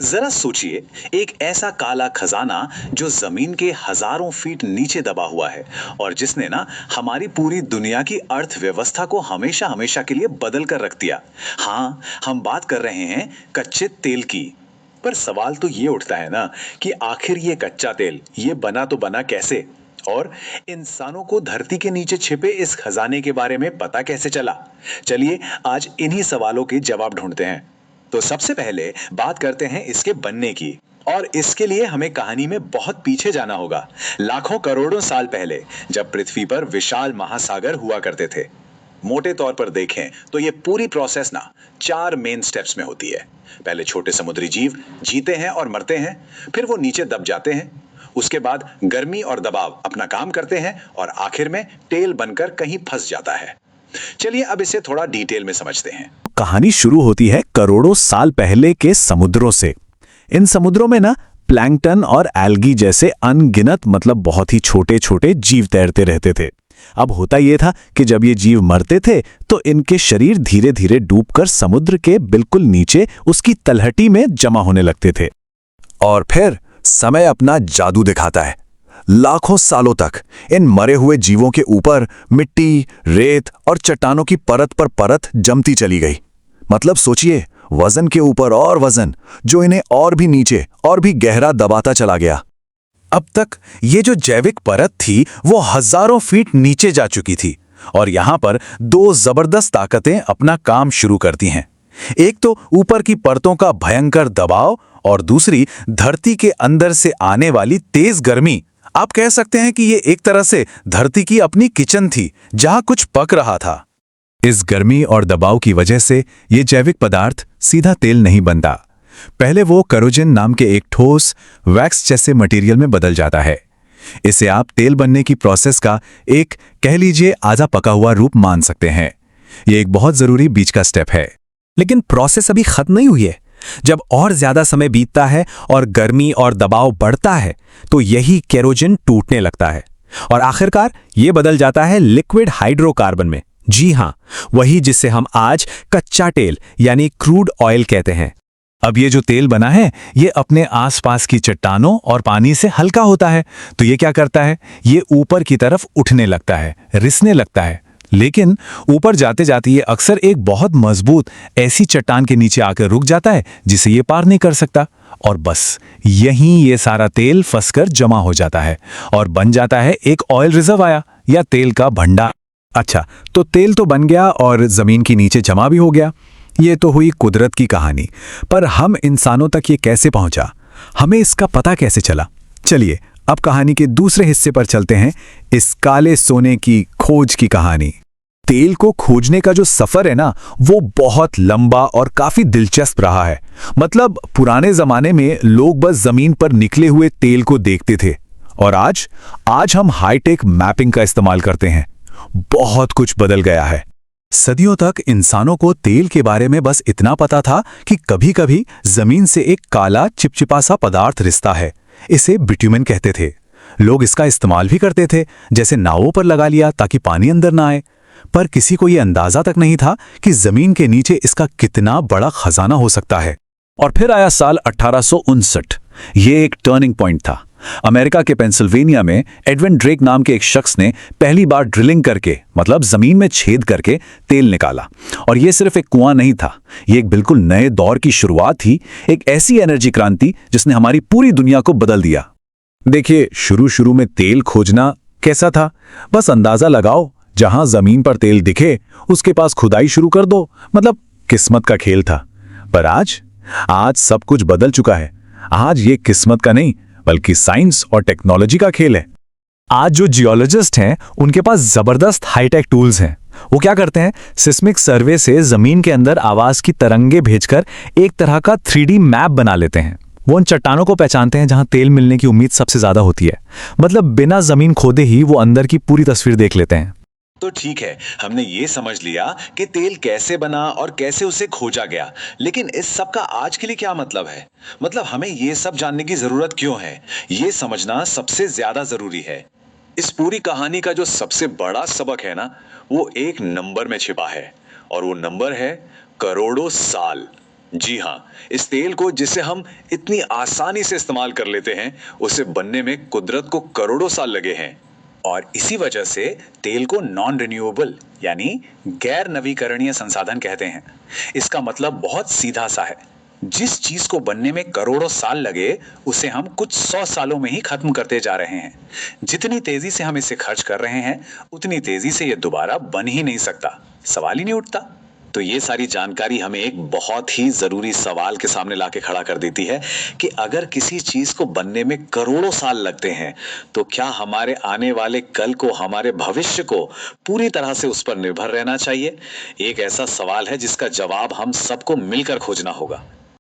जरा सोचिए, एक ऐसा काला खजाना जो जमीन के हजारों फीट नीचे दबा हुआ है और जिसने ना हमारी पूरी दुनिया की अर्थव्यवस्था को हमेशा हमेशा के लिए बदल कर रख दिया। हाँ, हम बात कर रहे हैं कच्चे तेल की। पर सवाल तो ये उठता है ना कि आखिर ये कच्चा तेल ये बना तो बना कैसे, और इंसानों को धरती के नीचे छिपे इस खजाने के बारे में पता कैसे चला। चलिए आज इन्हीं सवालों के जवाब ढूंढते हैं। तो सबसे पहले बात करते हैं इसके बनने की, और इसके लिए हमें कहानी में बहुत पीछे जाना होगा, लाखों करोड़ों साल पहले, जब पृथ्वी पर विशाल महासागर हुआ करते थे। मोटे तौर पर देखें तो ये पूरी प्रोसेस ना 4 मेन स्टेप्स में होती है। पहले छोटे समुद्री जीव जीते हैं और मरते हैं, फिर वो नीचे दब जाते हैं। उसके बाद गर्मी और दबाव अपना काम करते हैं और आखिर में तेल बनकर कहीं फंस जाता है। चलिए अब इसे थोड़ा डिटेल में समझते हैं। कहानी शुरू होती है करोड़ों साल पहले के समुद्रों से। इन समुद्रों में ना प्लैंकटन और एल्गी जैसे अनगिनत मतलब बहुत ही छोटे छोटे जीव तैरते रहते थे। अब होता यह था कि जब ये जीव मरते थे तो इनके शरीर धीरे धीरे डूबकर समुद्र के बिल्कुल नीचे उसकी तलहटी में जमा होने लगते थे। और फिर समय अपना जादू दिखाता है। लाखों सालों तक इन मरे हुए जीवों के ऊपर मिट्टी, रेत और चट्टानों की परत पर परत जमती चली गई। मतलब सोचिए, वजन के ऊपर और वजन, जो इन्हें और भी नीचे और भी गहरा दबाता चला गया। अब तक ये जो जैविक परत थी वो हजारों फीट नीचे जा चुकी थी, और यहां पर 2 जबरदस्त ताकतें अपना काम शुरू करती हैं। एक तो ऊपर की परतों का भयंकर दबाव और दूसरी धरती के अंदर से आने वाली तेज गर्मी। आप कह सकते हैं कि ये एक तरह से धरती की अपनी किचन थी जहां कुछ पक रहा था। इस गर्मी और दबाव की वजह से ये जैविक पदार्थ सीधा तेल नहीं बनता। पहले वो केरोसिन नाम के एक ठोस वैक्स जैसे मटेरियल में बदल जाता है। इसे आप तेल बनने की प्रोसेस का एक, कह लीजिए, आधा पका हुआ रूप मान सकते हैं। ये एक बहुत जरूरी बीच का स्टेप है। लेकिन प्रोसेस अभी खत्म नहीं हुई है। जब और ज्यादा समय बीतता है और गर्मी और दबाव बढ़ता है तो यही केरोसिन टूटने लगता है और आखिरकार ये बदल जाता है लिक्विड हाइड्रोकार्बन में। जी हां, वही जिसे हम आज कच्चा तेल यानी क्रूड ऑयल कहते हैं। अब ये जो तेल बना है ये अपने आसपास की चट्टानों और पानी से हल्का होता है, तो ये क्या करता है, ये ऊपर की तरफ उठने लगता है, रिसने लगता है। लेकिन ऊपर जाते जाते ये अक्सर एक बहुत मजबूत ऐसी चट्टान के नीचे आकर रुक जाता है जिसे ये पार नहीं कर सकता, और बस यहीं ये सारा तेल फंसकर जमा हो जाता है और बन जाता है एक ऑयल रिजर्वायर या तेल का भंडार। अच्छा, तो तेल तो बन गया और जमीन के नीचे जमा भी हो गया। ये तो हुई कुदरत की कहानी, पर हम इंसानों तक ये कैसे पहुंचा, हमें इसका पता कैसे चला? चलिए अब कहानी के दूसरे हिस्से पर चलते हैं, इस काले सोने की खोज की कहानी। तेल को खोजने का जो सफर है ना, वो बहुत लंबा और काफी दिलचस्प रहा है। मतलब पुराने जमाने में लोग बस जमीन पर निकले हुए तेल को देखते थे, और आज हम हाईटेक मैपिंग का इस्तेमाल करते हैं। बहुत कुछ बदल गया है। सदियों तक इंसानों को तेल के बारे में बस इतना पता था कि कभी-कभी जमीन से एक काला चिपचिपा सा पदार्थ रिसता है, इसे बिट्यूमेन कहते थे। लोग इसका इस्तेमाल भी करते थे, जैसे नावों पर लगा लिया ताकि पानी अंदर ना आए। पर किसी को यह अंदाजा तक नहीं था कि जमीन के नीचे इसका कितना बड़ा खजाना हो सकता है। और फिर आया साल 1859। ये एक टर्निंग पॉइंट था। अमेरिका के पेंसिल्वेनिया में एडविन ड्रेक नाम के एक शख्स ने पहली बार ड्रिलिंग करके, मतलब जमीन में छेद करके तेल निकाला। और ये सिर्फ एक कुआं नहीं था, ये एक बिल्कुल नए दौर की शुरुआत थी, एक ऐसी एनर्जी क्रांति जिसने हमारी पूरी दुनिया को बदल दिया। देखिए, शुरू में तेल खोजना कैसा था, बस अंदाजा लगाओ, जहां जमीन पर तेल दिखे उसके पास खुदाई शुरू कर दो, मतलब किस्मत का खेल था। पर आज सब कुछ बदल चुका है। आज ये किस्मत का नहीं बल्कि साइंस और टेक्नोलॉजी का खेल है। आज जो जियोलॉजिस्ट हैं उनके पास जबरदस्त हाईटेक टूल्स हैं। वो क्या करते हैं, सिस्मिक सर्वे से जमीन के अंदर आवाज की तरंगे भेजकर एक तरह का 3D मैप बना लेते हैं। वो उन चट्टानों को पहचानते हैं जहां तेल मिलने की उम्मीद सबसे ज्यादा होती है। मतलब बिना जमीन खोदे ही वो अंदर की पूरी तस्वीर देख लेते हैं। तो ठीक है, हमने ये समझ लिया कि तेल कैसे बना और कैसे उसे खोजा गया, लेकिन इस सब का आज के लिए क्या मतलब है? मतलब हमें ये सब जानने की जरूरत क्यों है, ये समझना सबसे ज्यादा जरूरी है। इस पूरी कहानी का जो सबसे बड़ा सबक है ना, वो एक नंबर में छिपा है, और वो नंबर है करोड़ों साल। जी हाँ, इस तेल को जिसे हम इतनी आसानी से इस्तेमाल कर लेते हैं, उसे बनने में कुदरत को करोड़ों साल लगे हैं। और इसी वजह से तेल को नॉन रिन्यूएबल यानी गैर नवीकरणीय संसाधन कहते हैं। इसका मतलब बहुत सीधा सा है। जिस चीज को बनने में करोड़ों साल लगे, उसे हम कुछ 100 सालों में ही खत्म करते जा रहे हैं। जितनी तेजी से हम इसे खर्च कर रहे हैं, उतनी तेजी से ये दोबारा बन ही नहीं सकता। सवाल ही नहीं उठता। तो ये सारी जानकारी हमें एक बहुत ही जरूरी सवाल के सामने लाके खड़ा कर देती है कि अगर किसी चीज को बनने में करोड़ों साल लगते हैं, तो क्या हमारे आने वाले कल को, हमारे भविष्य को पूरी तरह से उस पर निर्भर रहना चाहिए? एक ऐसा सवाल है जिसका जवाब हम सबको मिलकर खोजना होगा।